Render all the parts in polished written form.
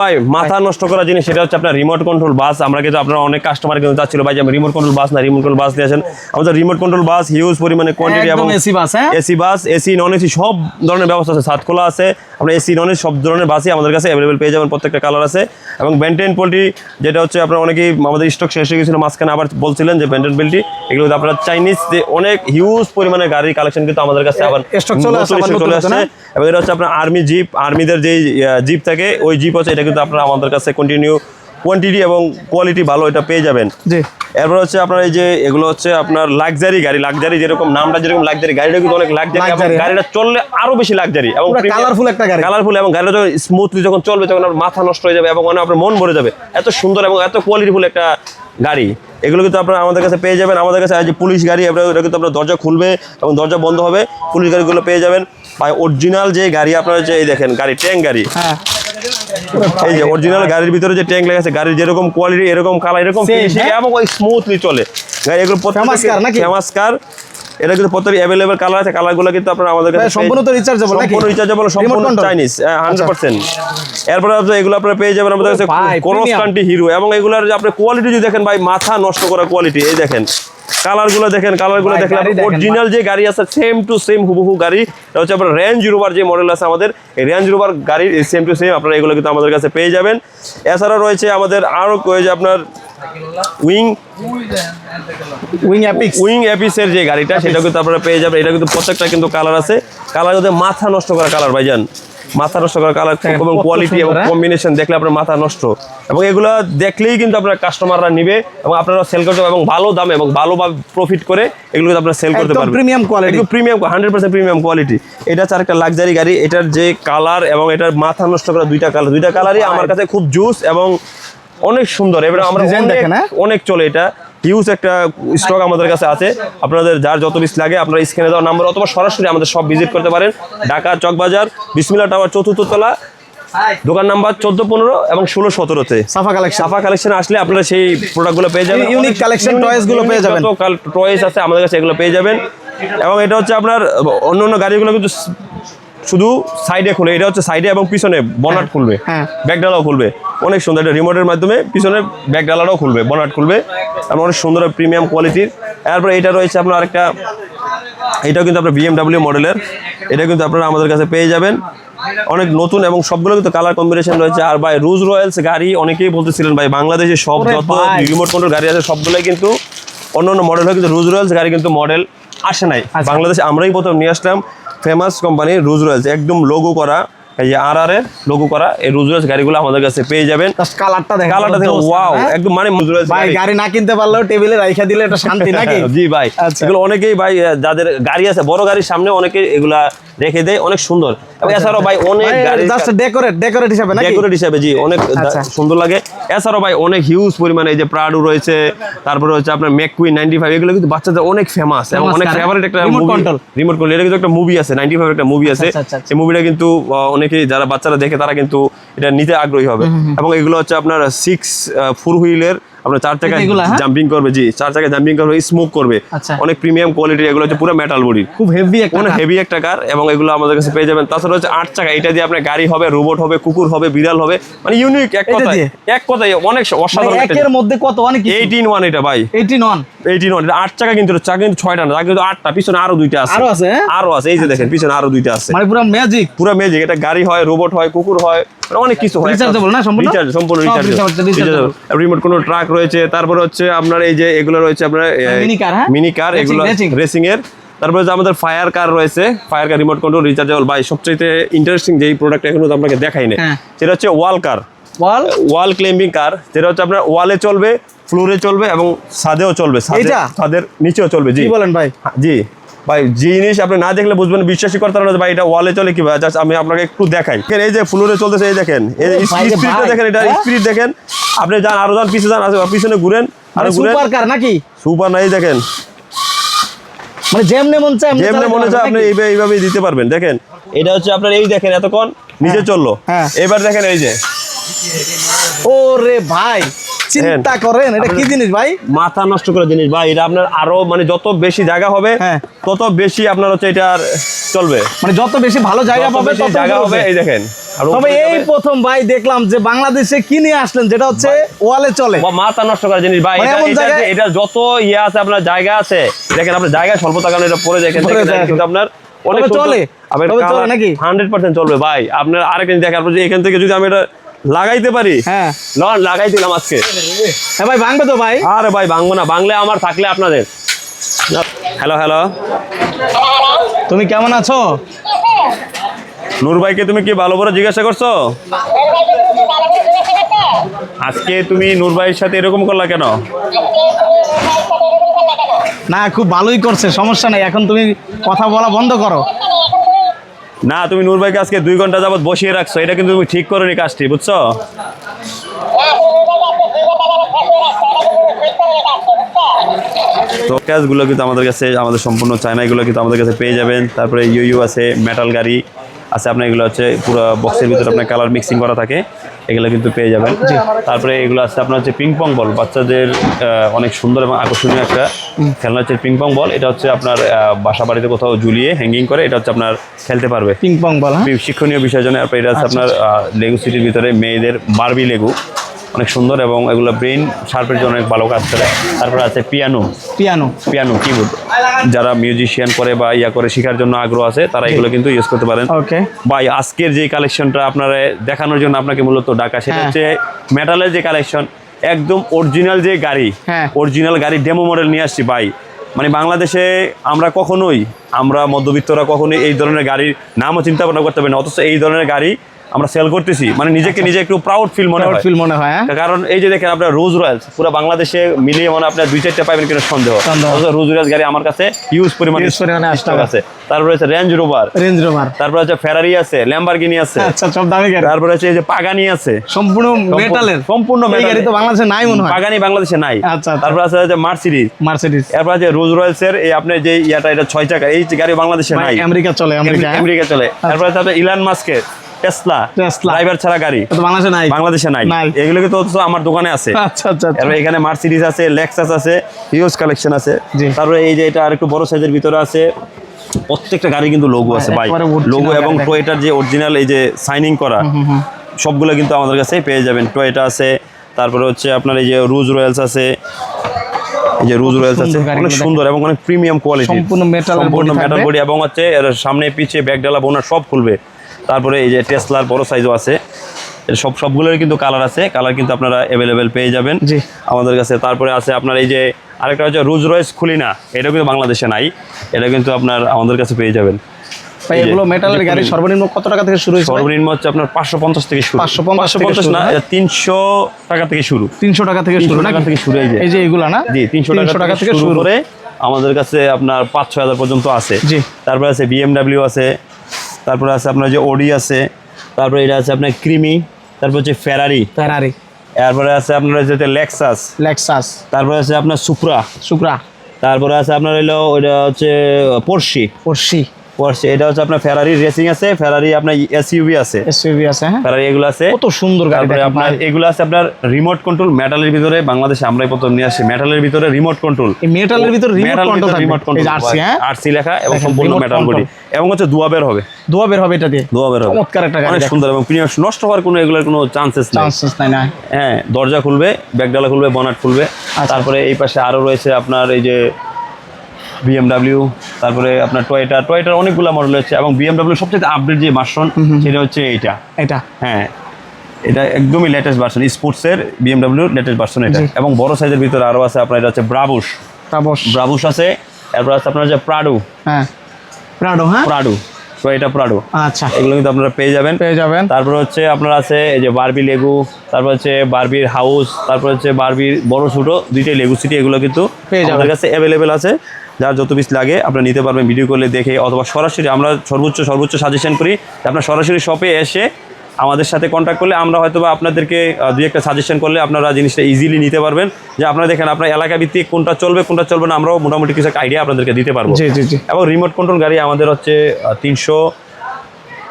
ভাই মাথা নষ্ট করা জিনিস সেটা হচ্ছে আপনার রিমোট কন্ট্রোল বাস। আমরা কিন্তু আপনারা অনেক কাস্টমার কিন্তু চাচ্ছিল ভাই যে আমি রিমোট কন্ট্রোল বাস না রিমোট কন্ট্রোল বাস দিয়েছেন। আমাদের রিমোট কন্ট্রোল বাস হিউজ পরিমাণে কোয়ান্টিটি এবং AC bus, AC bus, AC non AC সব ধরনের ব্যবস্থা আছে। ছাদ খোলা আছে, আপনার এসি নন এসি সব ধরনের বাসই আমাদের কাছে অ্যাভেলেবেল পেয়ে যাবেন। প্রত্যেকটা কালার আছে এবং বেন্টেন পোল্ট্রি যেটা হচ্ছে আপনার অনেকেই আমাদের স্টক শেষ হয়ে গেছিল মাঝখানে, আবার বলছিলেন যে বেন্টেন পোল্ট্রি এগুলো আপনার চাইনিজ যে অনেক হিউজ পরিমাণে গাড়ির কালেকশন কিন্তু আমাদের কাছে আবার স্টক চলে আসছে এবং এটা হচ্ছে আপনার আর্মি জিপ, আর্মিদের যে জিপ থাকে ওই জিপ হচ্ছে, এটা কিন্তু আপনারা আমাদের কাছে কন্টিনিউ কোয়ান্টিটি এবং কোয়ালিটি ভালো এটা পেয়ে যাবেন। এরপর হচ্ছে আপনার এই যে এগুলো হচ্ছে আপনার লাক্সারি গাড়ি, লাক্সারি যেরকম নামটা যেরকম লাক্সারি, গাড়িটা কিন্তু অনেক লাক্সারি এবং গাড়িটা চললে আরো বেশি লাক্সারি এবং কালারফুল একটা গাড়ি, কালারফুল এবং গাড়িটা যখন স্মুথলি যখন চলবে তখন আপনার মাথা নষ্ট হয়ে যাবে এবং আপনার মন ভরে যাবে। এত সুন্দর এবং এত কোয়ালিটিফুল একটা গাড়ি, এগুলো কিন্তু আপনারা আমাদের কাছে পেয়ে যাবেন। আমাদের কাছে যে পুলিশ গাড়ি, এটা কিন্তু আপনার দরজা খুলবে এবং দরজা বন্ধ হবে, পুলিশ গাড়িগুলো পেয়ে যাবেন। ভাই অরিজিনাল যে গাড়ি আপনারা যে এই দেখেন গাড়ি ট্যাঙ্ক গাড়ি, এই যে অরিজিনাল গাড়ির ভিতরে যে ট্যাঙ্ক লেগেছে, গাড়ির যেরকম কোয়ালিটি এরকম কালার এরকম ফিনিশিং এবং ওই স্মুথলি চলে গাড়ি। এগুলো ফেমাস কার, এটা কিন্তু প্রত্যেক অ্যাভেলেবল কালার আছে। কালারগুলো কিন্তু আপনারা আমাদের কাছে সম্পূর্ণ তো রিচার্জেবল, সম্পূর্ণ রিচার্জেবল, সম্পূর্ণ চাইনিজ 100%। এরপর এগুলো আপনারা পেয়ে যাবেন আমাদের কাছে ক্রস কান্ট্রি হিরো এবং এগুলোর যে আপনি কোয়ালিটি যদি দেখেন ভাই মাথা নষ্ট করা কোয়ালিটি। এই দেখেন কালারগুলো দেখেন, কালারগুলো দেখলে অরিজিনাল যে গাড়ি আছে সেম টু সেম হুবহু গাড়ি। এটা হচ্ছে আপনার রেঞ্জ রোভার যে মডেল আছে আমাদের, এই রেঞ্জ রোভার গাড়ির সেম টু সেম আপনারা এগুলো কিন্তু আমাদের কাছে পেয়ে যাবেন। এছাড়াও রয়েছে আমাদের আরও যে আপনার উইং অ্যাপিসের যে গাড়িটা সেটা কিন্তু আপনারা পেয়ে যাবেন। এটা কিন্তু প্রত্যেকটা কিন্তু কালার আছে, কালার যদি মাথা নষ্ট করা কালার ভাইজান, মাথা নষ্ট করা কালার এবং কোয়ালিটি এবং কম্বিনেশন দেখলে আপনার মাথা নষ্ট, এবং এগুলো দেখলেই কিন্তু আপনার কাস্টমাররা নিবে এবং আপনারা সেল করতে এবং ভালো দামে এবং ভালোভাবে প্রফিট করে এগুলো আপনারা সেল করতে পারবেন। Premium quality, premium 100% premium quality. এটা হচ্ছে একটা লাক্সারি গাড়ি, এটার যে কালার এবং এটার মাথা নষ্ট করা দুইটা কালারই আমার কাছে খুব জুস এবং অনেক সুন্দর। এবার আমরা অনেক চলে, এটা হিউজ একটা স্টক আমাদের কাছে আছে। আপনাদের যার যত পিস লাগে আপনারা স্ক্রিনে দেওয়া নাম্বার অথবা সরাসরি আমাদের সব ভিজিট করতে পারেন। ঢাকা চকবাজার বিসমিল্লাহ টাওয়ার 4th তলা, দোকান নাম্বার 14-15 এবং 16-17-তে সাফা কালেকশন আসলে আপনারা সেই প্রোডাক্টগুলো পেয়ে যাবেন। ইউনিক কালেকশন টয়েসগুলো পেয়ে যাবেন, যত টয়েস আছে আমাদের কাছে এগুলো পেয়ে যাবেন। এবং এটা হচ্ছে আপনার অন্য গাড়িগুলো কিন্তু শুধু সাইডে খুলে, এটা হচ্ছে সাইডে এবং পিছনে বনাট খুলবে, ব্যাকডালাও খুলবে, অনেক সুন্দর। এটা রিমোটের মাধ্যমে পিছনে ব্যাকডালাটাও খুলবে, বনাট খুলবে এবং অনেক সুন্দর প্রিমিয়াম কোয়ালিটির। এরপরে এটা রয়েছে আপনার আরেকটা, এটাও কিন্তু আপনার BMW মডেলের, এটা কিন্তু আপনারা আমাদের কাছে পেয়ে যাবেন। অনেক নতুন এবং সবগুলো কিন্তু কালার কম্বিনেশন রয়েছে। আর ভাই রোজ রয়্যালস গাড়ি অনেকেই বলতেছিলেন ভাই বাংলাদেশে সব যত রিমোট কন্ট্রোল গাড়ি আছে সবগুলোই কিন্তু অন্য মডেল হয়, কিন্তু রোজ রয়্যালস গাড়ি কিন্তু মডেল আসে নাই বাংলাদেশে। আমরাই প্রথম নিয়ে আসলাম ফেমাস কোম্পানি রোজ রয়্যালস, একদম লোগো করা, এই যে RR এর লোগো করা এই রোজ রয়্যালস গাড়িগুলো আমাদের কাছে পেয়ে যাবেন। কালারটা দেখেন, ওয়াও একদম মানে রোজ রয়্যালস ভাই গাড়ি না কিনতে পারলেও টেবিলে রাইখা দিলে এটা শান্তি নাকি? জি ভাই, এগুলো অনেকেই ভাই যাদের গাড়ি আছে বড় গাড়ির সামনে অনেকে এগুলা রেখে দেয়, অনেক সুন্দর। এবং এছাড়াও ভাই অনেক গাড়ি জাস্ট ডেকোরেট হিসাবে নাকি? ডেকোরেট হিসাবে জি অনেক সুন্দর লাগে। এছাড়াও ভাই অনেক হিউজ পরিমাণে এই যে প্রাডো রয়েছে, তারপরে হচ্ছে আপনার ম্যাককুইন 95, এগুলো কিন্তু বাচ্চাদের অনেক ফেমাস এবং অনেক ফেভারিট একটা মুভি, রিমোট কন্ট্রোল। এটা কিন্তু একটা মুভি আছে 95 একটা মুভি আছে, এই মুভিটা কিন্তু অনেকেই যারা বাচ্চারা দেখে তারা কিন্তু এটা নিতে আগ্রহী হবে। এবং এগুলো হচ্ছে আপনার 4 হুইলের আপনার 4 চাকায় জাম্পিং করবে, জি 4 চাকায় জাম্পিং করবে, স্মোক করবে, অনেক প্রিমিয়াম কোয়ালিটি। এগুলো হচ্ছে পুরো মেটাল বডি, খুব হেভি একটা কার এবং এগুলো আমাদের কাছে পেয়ে যাবেন। তাছাড়া হচ্ছে 8 চাকা, এটা দিয়ে আপনার গাড়ি হবে, রোবট হবে, কুকুর হবে, বিড়াল হবে, মানে ইউনিক এক কথায় অনেক অসাধারণ। একের মধ্যে কত অনেক 18-1 এটা ভাই 18-1 এটা 8 চাকা, কিন্তু চাকা কিন্তু 6টা না, কিন্তু 8টা, পিছনে আরো 2টা আছে, আরো আছে এই যে দেখেন পিছনে আরো 2টা আছে, মানে পুরো ম্যাজিক। এটা গাড়ি হয়, রোবট হয়, কুকুর হয়, অনেক কিছু হয়। রিচার্জেবল না? সম্পূর্ণ রিচার্জেবল। রিমোট কন্ট্রোল ট্রাক রয়েছে, তারপরে হচ্ছে আপনার এই যে এগুলো রয়েছে আপনার মিনি কার, এগুলো রেসিং এর। তারপরে যে আমাদের ফায়ার কার রয়েছে, ফায়ার কার রিমোট কন্ট্রোল রিচার্জেবল। ভাই সবচেয়ে ইন্টারেস্টিং যেই প্রোডাক্ট এখনো আপনাকে দেখাই না, সেটা হচ্ছে ওয়াল ক্লাইম্বিং কার, যেটা হচ্ছে আপনার ওয়ালে চলবে, ফ্লোরে চলবে এবং ছাদেও চলবে, ছাদের নিচেও চলবে। জি বলেন ভাই? জি ভাই, জিনিস আপনি না দেখলে বুঝবেন, বিশ্বাসই করতে পারবেন না ভাই এটা ওয়ালে চলে কিভাবে। জাস্ট আমি আপনাকে একটু দেখাই। এই যে ফ্লোরে চলতেছে, এই দেখেন স্পিডটা দেখেন, এটা স্পিড দেখেন। আপনি যান, আরো যান, পিছনে যান, পিছনে ঘুরেন, আরো ঘুরেন। সুপার কার নাকি? সুপার না, এই দেখেন মানে যেমনে মন চায় আপনি এইভাবেই দিতে পারবেন। দেখেন এটা হচ্ছে আপনার, এই দেখেন এতক্ষণ নিচে চললো, এবার দেখেন এই যে, ওরে ভাই চিন্তা করেন এটা কি জিনিস ভাই, মাথা নষ্ট করা জিনিস ভাই। এটা আপনার আরো মানে যত বেশি জায়গা হবে তত বেশি আপনার হচ্ছে এটা চলবে, মানে যত বেশি ভালো জায়গা পাবে তত জায়গা হবে। এই দেখেন তবে এই প্রথম ভাই দেখলাম যে বাংলাদেশে কি নিয়ে আসলেন যেটা হচ্ছে ওয়ালে চলে মাথা নষ্ট করার জিনিস ভাই। মানে এমন জায়গায়- এটা যত ইয়ে আছে আপনার জায়গা আছে, দেখেন আপনার জায়গা স্বল্পতার কারণে এটা পড়ে যায়, এখান থেকে পড়ে যায়। কিন্তু আপনার অনেক তবে চলে? তবে চলে নাকি? 100% চলবে ভাই। আপনার আরেকদিন দেখেন, আপনি যে এখান থেকে যদি আমি এটা লাগাইতে পারি, হ্যাঁ লন লাগাই দিলাম আজকে। হ্যাঁ ভাই ভাঙবে তো ভাই? আরে ভাই ভাঙবো না, ভাঙলে আমার থাকলে আপনাদের। হ্যালো হ্যালো, তুমি কেমন আছো? নূর ভাইকে তুমি কি ভালো করে জিজ্ঞাসা করছো? আজকে তুমি নূর ভাইয়ের সাথে এরকম করলা কেন? না খুব ভালোই করছে, সমস্যা নাই। এখন তুমি কথা বলা বন্ধ করো। না, তুমি নূর ভাইকে আজকে 2 ঘন্টা যাবত বসিয়ে রাখছো, এটা কিন্তু তুমি ঠিক করোনি কাজটি, বুঝছো? তো ক্যাশগুলো কিন্তু আমাদের কাছে, আমাদের সম্পূর্ণ চায়নাগুলো কিন্তু আমাদের কাছে পেয়ে যাবেন। তারপরে ইউ আছে, মেটাল গাড়ি আছে আপনার, এগুলো হচ্ছে পুরো বক্সের ভিতরে আপনার কালার মিক্সিং করা থাকে, এগুলো কিন্তু পেয়ে যাবেন। তারপরে এগুলো আছে আপনার হচ্ছে পিং পং বল, বাচ্চাদের অনেক সুন্দর এবং আকর্ষণীয় একটা খেলনা হচ্ছে পিং পং বল। এটা হচ্ছে আপনার বাসা বাড়িতে কোথাও ঝুলিয়ে হ্যাঙ্গিং করে এটা হচ্ছে আপনার খেলতে পারবে। পিং পং বল, হ্যাঁ শিক্ষণীয় বিষয়ের জন্য। তারপরে এটা আছে আপনার লেগু সিটির ভিতরে মেয়েদের বারবি লেগু, অনেক সুন্দর এবং এগুলো ব্রেন শার্পের জন্য অনেক ভালো কাজ করে। তারপরে আছে পিয়ানো, পিয়ানো কিবোর্ড, যারা মিউজিশিয়ান করে বা ইয়া করে শেখার জন্য আগ্রহ আছে তারা এগুলো কিন্তু ইউজ করতে পারেন। ওকে ভাই আজকের যে কালেকশনটা আপনারা দেখানোর জন্য আপনাকে মূলত ডাকা, সেটা হচ্ছে মেটালের যে কালেকশন, একদম অরিজিনাল যে গাড়ি, অরিজিনাল গাড়ি ডেমো মডেল নিয়ে আসছি ভাই। মানে বাংলাদেশে আমরা মধ্যবিত্তরা কখনোই এই ধরনের গাড়ির নামও চিন্তা ভাবনা করতে পারি না, অথচ এই ধরনের গাড়ি আমরা সেল করতেছি, মানে নিজেকে নিজে একটু প্রাউড ফিল মনে হয়। কারণ এই যে দেখেন আপনার রোজ রয়্যালস পুরো বাংলাদেশে মিলিয়ে মানে আপনার 2-4টা পাবেন কিনা সন্দেহ। রোজ রয়্যালস গাড়ি আমার কাছে হিউজ পরিমাণে আছে। তারপরে আছে রেঞ্জ রোভার, তারপরে আছে ফেরারি আছে, ল্যাম্বরগিনি আছে, আচ্ছা সব দামি গাড়ি। তারপরে আছে এই যে পাগানি আছে, সম্পূর্ণ মেটালের, সম্পূর্ণ এই গাড়ি তো বাংলাদেশে নাই মনে হয়। পাগানি বাংলাদেশে নাই। আচ্ছা তারপরে আছে যে মার্সিডিজ, এরপর আছে রোজ রয়্যালস এর এই আপনার যে ইয়াটা, এটা 6 চাকা, এই গাড়ি বাংলাদেশে নাই, আমেরিকা চলে, আমেরিকা চলে। তারপরে আছে ইলন মাস্কের টেসলা, ড্রাইভার ছাড়া গাড়ি বাংলাদেশে নাই, এগুলো কিন্তু আমার দোকানে আছে। আচ্ছা আচ্ছা, এখানে মার্সিডিজ আছে, লেক্সাস আছে, হিউজ কালেকশন আছে। তারপরে এই যে এটা আরেকটু বড় সাইজের ভিতরে আছে, প্রত্যেকটা গাড়ি কিন্তু লোগো আছে ভাই, লোগো এবং টয়োটার যে অরিজিনাল এই যে সাইনিং করা সবগুলো কিন্তু আমাদের কাছে পেয়ে যাবেন। টয়োটা আছে, তারপরে হচ্ছে আপনার এই যে রোজ রয়্যালস আছে, এই যে রোজ রয়্যালস আছে, অনেক সুন্দর এবং অনেক প্রিমিয়াম কোয়ালিটি, সম্পূর্ণ মেটাল বডি এবং হচ্ছে এর সামনে পিছে ব্যাকডালা বোনার সব খুলবে। তারপরে এই যে টেসলার বড় সাইজও আছে, সবগুলোর কিন্তু কালার আছে, কালার কিন্তু আপনারা অ্যাভেলেবেল পেয়ে যাবেন আমাদের কাছে। তারপরে আছে আপনার এই যে আরেকটা হচ্ছে রোজ রয়েস খুলিনা, এটা কিন্তু বাংলাদেশে নাই, এটা কিন্তু আপনার আমাদের কাছে পেয়ে যাবেন। এগুলো মেটালের গাড়ি সর্বনিম্ন কত টাকা থেকে শুরু? সর্বনিম্ন হচ্ছে আপনার 550 থেকে শুরু, 550 না, 300 টাকা থেকে শুরু, 300 টাকা থেকে শুরু, এই যে এগুলা না, জি 300 টাকা থেকে শুরু করে আমাদের কাছে আপনার 5-6 হাজার পর্যন্ত আছে। তারপরে আছে BMW আছে, তারপরে আছে আপনার যে ওডি আছে, তারপরে এটা আছে আপনার ক্রিমি, তারপর হচ্ছে ফেরারি, তারপরে আছে আপনার যেটা লেক্সাস, তারপরে আছে আপনার সুপ্রা, তারপরে আছে আপনার হলো ওইটা হচ্ছে পোর্শে, এটা হচ্ছে আপনার ফেরারি রেসিং আছে, ফেরারি আপনার এসইউভি আছে, ফেরারি এগুলো আছে, কত সুন্দর গাড়ি। তারপরে আপনার এগুলো আছে আপনার রিমোট কন্ট্রোল, মেটালের ভিতরে বাংলাদেশে আমরাই প্রথম নিয়ে আসি মেটালের ভিতরে রিমোট কন্ট্রোল, মেটালের ভিতরে রিমোট কন্ট্রোল আরসি লেখা এবং সম্পূর্ণ মেটাল বডি, এবং হচ্ছে ধোয়া বের হবে এটা দিয়ে, চমৎকার একটা গাড়ি, অনেক সুন্দর এবং প্রিমিয়াম, নষ্ট হওয়ার কোনো এগুলোর কোনো চান্সেস নাই। হ্যাঁ, দরজা খুলবে, ব্যাকডালা খুলবে, বনাট খুলবে। তারপরে এই পাশে আরো রয়েছে আপনার এই যে BMW, তারপরে আপনার টয়োটার অনেকগুলো মডেল হচ্ছে, এবং BMW সবচেয়ে আপডেট যে ভার্সন সেটা হচ্ছে এটা হ্যাঁ, এটা একদমই লেটেস্ট ভার্সন, স্পোর্টসের BMW লেটেস্ট ভার্সন এটা। এবং বড় সাইজের ভিতরে আরো আছে আপনার, এটা হচ্ছে ব্রাবুস আছে, এরপর আছে আপনার যে প্রাডো, টয়োটা প্রাডো, আচ্ছা, এগুলো কিন্তু আপনারা পেয়ে যাবেন। তারপর হচ্ছে আপনার আছে এই যে বারবি লেগু, তারপর হচ্ছে বারবির হাউস, তারপর হচ্ছে বারবির বড় ছোট দুইটাই লেগু সিটি, এগুলো কিন্তু আমাদের কাছে অ্যাভেলেবেল আছে। যার যত পিস লাগে আপনারা নিতে পারবেন ভিডিও করলে দেখে, অথবা সরাসরি আমরা সর্বোচ্চ সাজেশন করি আপনারা সরাসরি শপে এসে আমাদের সাথে কন্ট্যাক্ট করলে আমরা হয়তো বা আপনাদেরকে দুই একটা সাজেশন করলে আপনারা জিনিসটা ইজিলি নিতে পারবেন। যে আপনারা দেখেন আপনার এলাকা ভিত্তিক কোনটা চলবে না, আমরাও মোটামুটি কিছু একটা আইডিয়া আপনাদেরকে দিতে পারবো। এবং রিমোট কন্ট্রোল গাড়ি আমাদের হচ্ছে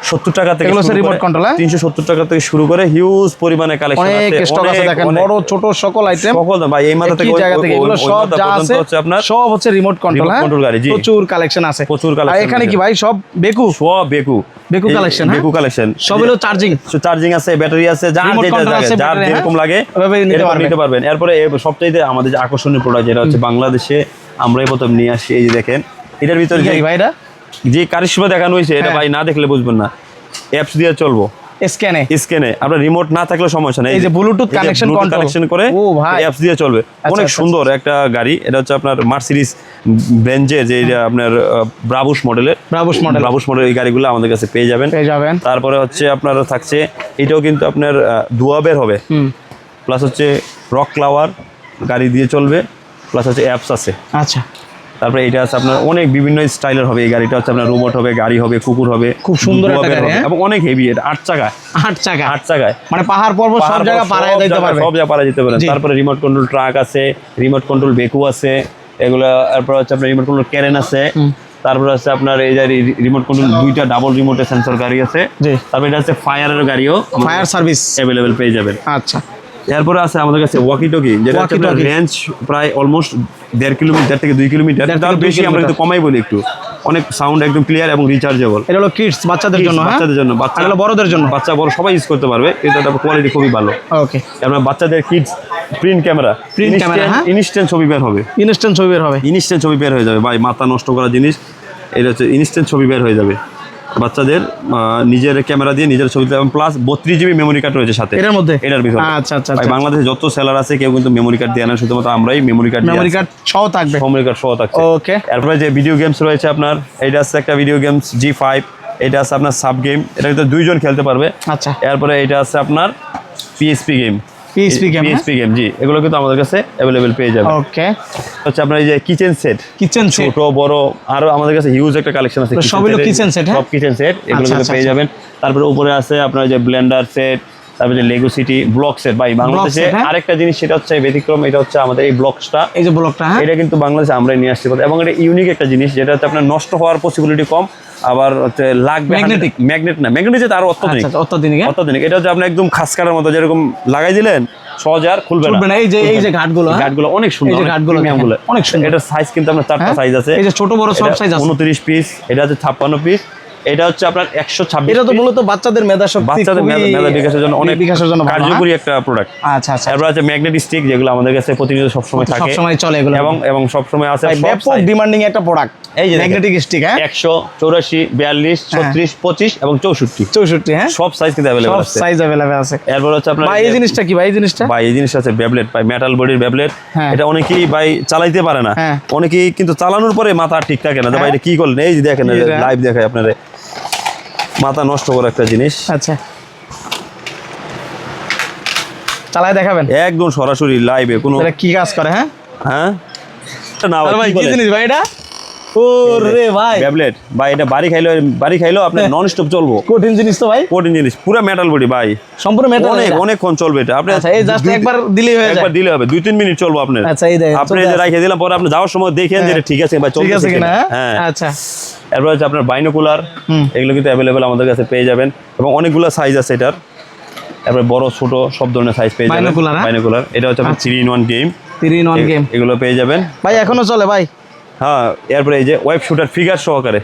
70 টাকা থেকে এগুলো শুরু রিমোট করে কন্ট্রোল 370 টাকা থেকে শুরু করে হিউজ পরিমাণে কালেকশন আছে, অনেক স্টক আছে দেখেন, বড় ছোট সকল আইটেম সকল ভাই এই মাথা থেকে এই জায়গা থেকে এগুলো সব যা আছে হচ্ছে আপনার সব হচ্ছে রিমোট কন্ট্রোল। রিমোট কন্ট্রোল গাড়ি, জি প্রচুর কালেকশন আছে, প্রচুর আর কালেকশন। এখানে কি ভাই সব বেকু সব বেকু এই কালেকশন, বেকু কালেকশন সব হলো চার্জিং, চার্জিং আছে, ব্যাটারি আছে, যার Remote যেটা control আছে, যার battery, যেরকম লাগে ওভাবে নিতে পারবেন। এরপরে সবচেয়ে আমাদের যে আকর্ষণীয় প্রোডাক্ট যেটা হচ্ছে বাংলাদেশে আমরাই প্রথম নিয়ে আসি, এই যে দেখেন এটার ভিতরে ভাই এটা যে কারিশমা দেখানো হয়েছে এটা ভাই না দেখলে বুঝবেন না, অ্যাপস দিয়ে চলবো, স্ক্যানে আপনার রিমোট না থাকলে সমস্যা নেই, এই যে ব্লুটুথ কানেকশন করে ও ভাই অ্যাপস দিয়ে চলবে। অনেক সুন্দর একটা গাড়ি, এটা হচ্ছে আপনার মার্সিডিজ বেঞ্জের যে আপনার ব্রাভুস মডেল এই গাড়িগুলো আমাদের কাছে পেয়ে যাবেন। তারপরে হচ্ছে আপনার থাকছে এটাও কিন্তু আপনার দুয়াবের হবে, প্লাস হচ্ছে রক ফ্লাওয়ার গাড়ি দিয়ে চলবে, প্লাস হচ্ছে অ্যাপস আছে। আচ্ছা, তারপরে এটা আছে আপনার অনেক বিভিন্ন স্টাইলের হবে, এই গাড়িটা হচ্ছে আপনার রোবট হবে, গাড়ি হবে, কুকুর হবে, খুব সুন্দর একটা গাড়ি এবং অনেক হেভি, এটা 8 চাকায় মানে পাহাড় পর্বত সব জায়গা পাড়ায় যেতে পারবে, সব জায়গা পাড়ায় যেতে পারবেন। তারপরে রিমোট কন্ট্রোল ট্রাক আছে, রিমোট কন্ট্রোল বেকু আছে, এগুলো তারপর হচ্ছে আপনার রিমোট কন্ট্রোল ক্যারেন আছে, তারপরে হচ্ছে আপনার এই যে রিমোট কন্ট্রোল দুইটা ডাবল রিমোটের সেন্সর গাড়ি আছে, তারপর এটা হচ্ছে ফায়ারের গাড়িও, ফায়ার সার্ভিস অ্যাভেলেবেল পেয়ে যাবেন। আচ্ছা, এরপরে আছে আমাদের কাছে ওয়াকি টকি, যেটা হচ্ছে রেঞ্জ প্রায় অলমোস্ট 1.5 কিলোমিটার থেকে 2 কিলোমিটার, তার বেশি আমরা একটু কমাই বলি, একটু অনেক সাউন্ড একদম ক্লিয়ার এবং রিচার্জেবল। এটা হলো কিডস বাচ্চাদের জন্য, বাচ্চা বড়দের জন্য, বাচ্চা বড় সবাই ইউজ করতে পারবে, এটা কোয়ালিটি খুবই ভালো। ওকে, আমরা বাচ্চাদের কিডস প্রিন্ট ক্যামেরা ইনস্ট্যান্ট ছবি বের হবে, ইনস্ট্যান্ট ছবি বের হয়ে যাবে ভাই, মাথা নষ্ট করা জিনিস, এটা হচ্ছে ইনস্ট্যান্ট ছবি বের হয়ে যাবে বাচ্চাদের নিজের ক্যামেরা দিয়ে নিজের ছবি, এবং প্লাস 32 জিবি মেমোরি কার্ড রয়েছে সাথে এটার ভিতরে। আচ্ছা আচ্ছা, ভাই বাংলাদেশে যত সেলার আছে কেউ কিন্তু মেমোরি কার্ড দিয়ে না, শুধুমাত্র আমরাই মেমোরি কার্ড সহ থাকবে, ওকে। এরপরে যে ভিডিও গেমস রয়েছে আপনার, এটা আছে একটা ভিডিও গেমস G5, এটা আছে আপনার সাব গেম, এটা কিন্তু 2 জন খেলতে পারবে। আচ্ছা, এরপরে এটা আছে আপনার পিএসপি গেম, জি, এগুলো কিন্তু আমাদের কাছে অ্যাভেলেবেল পেয়ে যাবে। ওকে, হচ্ছে আপনার এই যে কিচেন সেট ছোট বড় আরো আমাদের কাছে হিউজ একটা কালেকশন আছে, সব হলো কিচেন সেট, সব কিচেন সেট এগুলো কিন্তু পেয়ে যাবেন। তারপরে উপরে আছে আপনার যে ব্লেন্ডার সেট, তারপরে যে লেগো সিটি ব্লক সেট। ভাই বাংলাদেশে আরেকটা জিনিস সেটা হচ্ছে ব্যতিক্রম, এটা হচ্ছে আমাদের এই ব্লকটা, এই যে ব্লকটা, এটা কিন্তু বাংলাদেশে আমরাই নিয়ে আসছি, এবং এটা ইউনিক একটা জিনিস, যেটা হচ্ছে আপনার নষ্ট হওয়ার পসিবিলিটি কম, আবার হচ্ছে লাগবে ম্যাগনেটিক আরো অত্যাধুনিক। এটা হচ্ছে আপনি একদম খাস কাটার মতো যেরকম লাগাই দিলেন সহজে আর খুলবে না। এই যে ঘাটগুলো অনেক সুন্দর, অনেক সুন্দর। এটার সাইজ কিন্তু আপনার 4টা সাইজ আছে, এই যে ছোট বড় সব সাইজ আছে, 29 পিস, এটা হচ্ছে 56 পিস, এটা হচ্ছে আপনার 126। এটা তো মূলত বাচ্চাদের মেধা বিকাশের জন্য অনেক কার্যকরী একটা প্রোডাক্ট। আচ্ছা আচ্ছা, এরপর আছে ম্যাগনেটিক স্টিক, যেগুলো আমাদের কাছে প্রতিনিয়ত সবসময় থাকে, সবসময় চলে এগুলো, এবং সবসময় আছে, ব্যাপক ডিমান্ডিং একটা প্রোডাক্ট। এই যে ম্যাগনেটিক স্টিক, 184, 42, 36, 25 এবং 64, হ্যাঁ, সব সাইজ কিন্তু अवेलेबल আছে, এরপর হচ্ছে আপনার ভাই এই জিনিসটা কি, ভাই এই জিনিসটা আছে বেবলেট, ভাই মেটাল বডির বেবলেট। এটা অনেকেই ভাই চালাইতে পারে না, অনেকেই কিন্তু চালানোর পরে মাথা ঠিক থাকে না, ভাই এটা কি করলেন, এই যে দেখেন লাইভ দেখায় আপনাদের, মাথা নষ্ট করা একটা জিনিস। আচ্ছা, চালায় দেখাবেন একদম সরাসরি লাইভে, কোনো কি কাজ করে? হ্যাঁ না ভাই, কি জিনিস ভাই এটা? ওরে ভাই বেবলেট, ভাই এটা বাড়ি খাইলো আপনি নন স্টপ চলবো, কঠিন জিনিস তো ভাই, কঠিন জিনিস, পুরো মেটাল বডি ভাই, সম্পূর্ণ মেটাল, অনেকক্ষণ চলবে এটা। আপনি এই জাস্ট একবার দিলেই হয়ে যায়, একবার দিলে হবে, 2-3 মিনিট চলবো আপনার। আচ্ছা, এই দেখেন আপনি যে রাখে দিলাম, পরে আপনি যাওয়ার সময় দেখেন যে ঠিক আছে ভাই, ঠিক আছে কিনা। হ্যাঁ, আচ্ছা, এরপর হচ্ছে আপনার বাইনোকুলার, এগুলো কিন্তু অ্যাভেলেবেল আমাদের কাছে পেয়ে যাবেন, এবং অনেকগুলো সাইজ আছে এটার, তারপরে বড় ছোট সব ধরনের সাইজ পেয়ে যাবেন। বাইনোকুলার এটা হচ্ছে আপনার 3-in-1 গেম, এগুলো পেয়ে যাবেন ভাই, এখনো চলে ভাই। হ্যাঁ, এরপরে এই যে ওয়েব শুটার ফিগার সহকারে,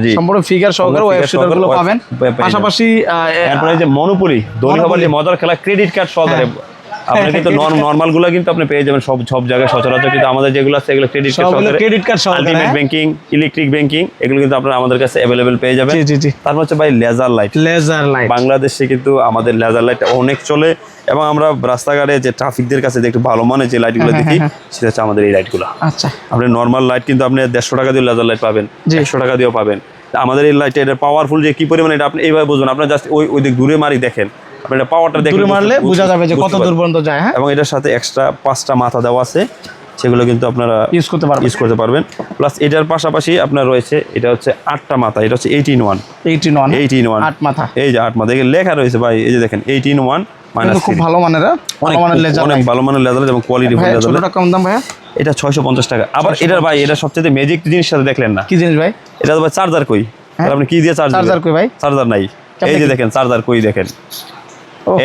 জি, সম্পূর্ণ ফিগার সহকারে ওয়েব শুটার গুলো পাবেন। পাশাপাশি এরপরে এই যে মনোপলি দড়ি হবার যে মজার খেলা, ক্রেডিট কার্ড সহকারে। আপনার কিন্তু নরমাল গুলো কিন্তু আপনি পেয়ে যাবেন সব জায়গায় সচরাচর, কিন্তু আমাদের যেগুলো আছে এগুলো ক্রেডিট কার্ড সহকারে, আলটিমেট ব্যাংকিং, ইলেকট্রিক ব্যাংকিং, এগুলো কিন্তু আপনারা আমাদের কাছে অ্যাভেলেবেল পেয়ে যাবেন। তারপর হচ্ছে ভাই লেজার লাইট, বাংলাদেশে কিন্তু আমাদের লেজার লাইট অনেক চলে, এবং আমরা রাস্তাঘাটে যে ট্রাফিকদের কাছে যে একটু ভালো মানের যে লাইটগুলো দেখি, সেটা হচ্ছে আমাদের এই লাইটগুলো। আচ্ছা, আপনি নরমাল লাইট কিন্তু আপনি 150 টাকা দিয়ে লেজার লাইট পাবেন, 100 টাকা দিয়েও পাবেন। আমাদের এই লাইটটা এটা পাওয়ারফুল যে কি পরিমাণে, এটা আপনি এইভাবে বুঝুন, আপনার জাস্ট ওই দিক দূরে মারি দেখেন, আপনি এটা পাওয়ারটা দেখে মারলে বোঝা যাবে যে কত দূর পর্যন্ত যায়। এবং এটার সাথে এক্সট্রা 5টা মাথা দেওয়া আছে, সেগুলো কিন্তু আপনারা ইউজ করতে পারবেন। প্লাস এটার পাশাপাশি আপনার রয়েছে, এটা হচ্ছে 8টা মাথা, এটা হচ্ছে 18-in-1, 8 মাথা, এই যে 8 মাথা লেখা রয়েছে ভাই, এই যে দেখেন 18-in-1 খুব ভালো মানের, অনেক ভালো মানের লেজার এবং কোয়ালিটি ফুল লেজার। ছোটটা কম দাম ভাই, এটা 650 টাকা। আবার এটার ভাই, এটা সবচেয়ে ম্যাজিক জিনিস সাথে দেখলেন না, কি জিনিস ভাই? এটা তো ভাই চার্জার কই, তাহলে আপনি কি দিয়ে চার্জ চার্জার কই ভাই? চার্জার নাই, এই যে দেখেন চার্জার কই দেখেন,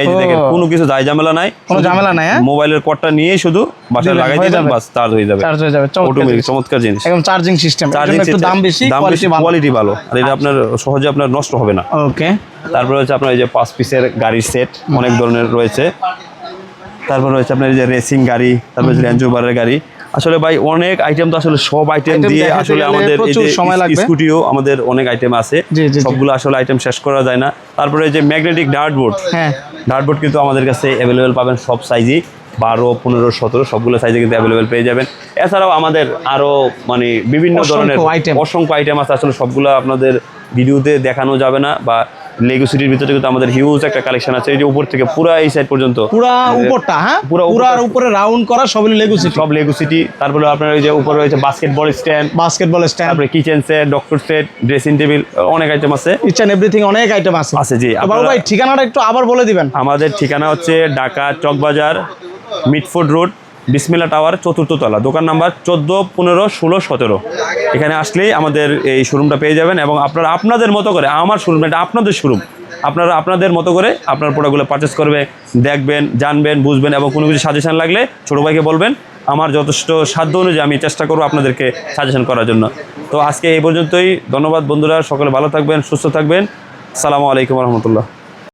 এই যে ওহো, দেখেন কোনো কিছু দায় ঝামেলা নাই, কোনো ঝামেলা নাই, হ্যাঁ? মোবাইলের কর্ডটা নিয়ে শুধু বাসায় দিলেন, লাগাই হয়ে দিবেন, যাবে। বাস চার্জ হয়ে যাবে, চার্জ হয়ে যাবে, চমৎকার অটোমেটিক, জিনিস। চমৎকার জিনিস। একদম চার্জিং সিস্টেম, চার্জিং একটু দাম বেশি, কোয়ালিটি ভালো। কোয়ালিটি ভালো, আর এটা আপনার সহজে আপনার নষ্ট হবে না। ওকে, তারপরে হচ্ছে আপনার এই যে 5 পিসের গাড়ির সেট অনেক ধরনের রয়েছে। তারপরে হচ্ছে আপনার এই যে রেসিং গাড়ি, তারপরে রেঞ্জ রোভারের গাড়ি। আসলে ভাই অনেক আইটেম, তো আসলে সব আইটেম Item দিয়ে দেখাতে আসলে গেলে আমাদের এই প্রচুর যে সময় লাগবে। স্কুটিও আমাদের অনেক আইটেম আছে, জি, জি, জি। সবগুলো আসলে আইটেম শেষ করা যায় না। তারপরে এই যে ম্যাগনেটিক ডার্টবোর্ড, হ্যাঁ, ডার্টবোর্ড কিন্তু আমাদের কাছে অ্যাভেলেবেল পাবেন সব সাইজই, 12, 15, 17 সবগুলো সাইজে কিন্তু অ্যাভেলেবেল পেয়ে যাবেন। এছাড়াও আমাদের আরও মানে বিভিন্ন অসংখ্য ধরনের item। অসংখ্য আইটেম আছে, আসলে সবগুলো আপনাদের ভিডিওতে দেখানো যাবে না। বা লেগো সিটির ভিতরে কিন্তু আমাদের হিউজ একটা কালেকশন আছে, এই যে উপর থেকে পুরো এই সাইড পর্যন্ত পুরা উপরটা, হ্যাঁ, পুরা পুরার উপরে রাউন্ড করা সবই লেগো সিটি, সব লেগো সিটি। তারপরে আপনার ওই যে উপরে রয়েছে বাস্কেটবল স্ট্যান্ড, বাস্কেটবল স্ট্যান্ড, তারপরে kitchen set, doctor set, dressing table, অনেক আইটেম আছে। ইচ এন্ড এভরিথিং, অনেক আইটেম আছে। আছে, জি। তো বাবু ভাই ঠিকানাটা একটু আবার বলে দিবেন। আমাদের ঠিকানা হচ্ছে ঢাকা চকবাজার মিটফোর্ড রোড, বিসমিল্লাহ টাওয়ার, 4th তলা, দোকান নাম্বার 14, 15, 16, 17। এখানে আসলেই আমাদের এই শোরুমটা পেয়ে যাবেন, এবং আপনারা আপনাদের মতো করে, আমার শোরুম এটা আপনাদের শোরুম, আপনারা আপনাদের মতো করে আপনার প্রোডাক্টগুলো পারচেস করবে, দেখবেন, জানবেন, বুঝবেন, এবং কোনো কিছু সাজেশন লাগলে ছোটো ভাইকে বলবেন। আমার যথেষ্ট সাধ্য অনুযায়ী আমি চেষ্টা করবো আপনাদেরকে সাজেশন করার জন্য। তো আজকে এই পর্যন্তই, ধন্যবাদ বন্ধুরা, সকলে ভালো থাকবেন, সুস্থ থাকবেন। আসসালামু আলাইকুম রহমতুল্লাহ।